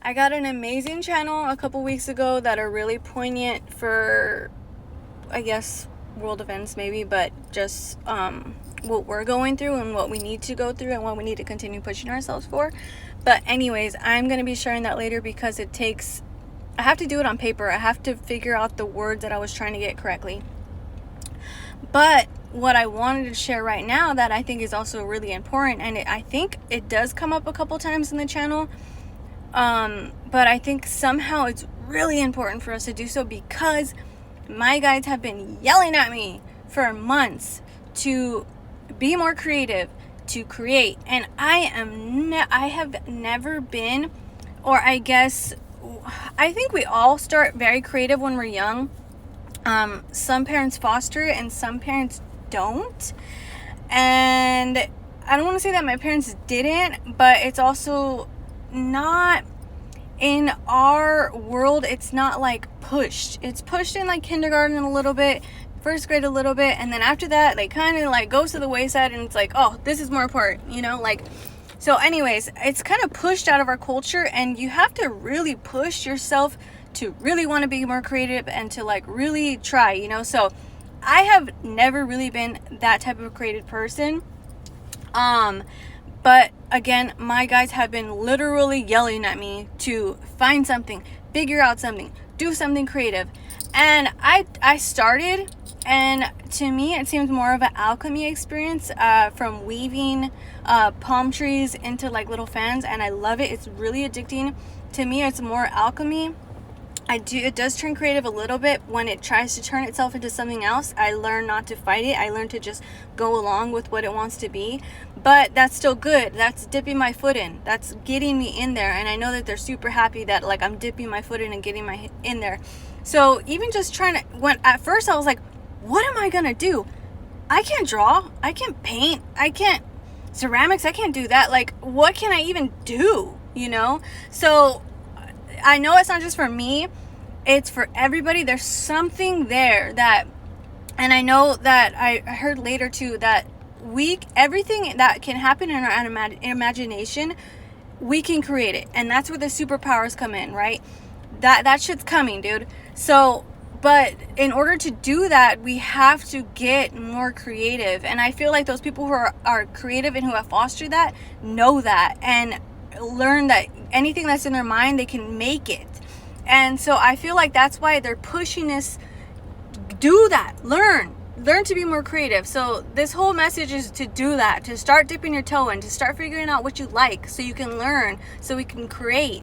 I got an amazing channel a couple weeks ago that are really poignant for, I guess, world events maybe, but just what we're going through and what we need to go through and what we need to continue pushing ourselves for. But anyways, I'm going to be sharing that later because I have to do it on paper. I have to figure out the words that I was trying to get correctly. But what I wanted to share right now that I think is also really important, and I think it does come up a couple times in the channel, but I think somehow it's really important for us to do so because my guides have been yelling at me for months to be more creative, to create, and I have never been, or I guess I think we all start very creative when we're young. Some parents foster it and some parents don't, and I don't want to say that my parents didn't, but it's also not in our world. It's not like pushed. It's pushed in like kindergarten a little bit, first grade a little bit, and then after that they kind of like goes to the wayside, and it's like, oh, this is more important, like. So anyways, it's kind of pushed out of our culture, and you have to really push yourself to really want to be more creative and to like really try, so I have never really been that type of creative person. But again, my guys have been literally yelling at me to find something, figure out something, do something creative. And I started, and to me it seems more of an alchemy experience, from weaving palm trees into like little fans, and I love it. It's really addicting. To me, it's more alchemy. It does turn creative a little bit when it tries to turn itself into something else. I learn not to fight it. I learn to just go along with what it wants to be. But that's still good. That's dipping my foot in. That's getting me in there. And I know that they're super happy that like I'm dipping my foot in and getting my in there. So even just trying to, when at first I was like, what am I gonna do? I can't draw. I can't paint. I can't ceramics. I can't do that. Like, what can I even do? So I know it's not just for me, it's for everybody. There's something there that, and I know that I heard later too, that everything that can happen in our imagination, we can create it. And that's where the superpowers come in, right? That shit's coming, dude. So, but in order to do that, we have to get more creative. And I feel like those people who are creative and who have fostered that know that and learn that anything that's in their mind, they can make it. And so I feel like that's why they're pushing us, do that, learn to be more creative. So this whole message is to do that, to start dipping your toe in, to start figuring out what you like so you can learn, so we can create.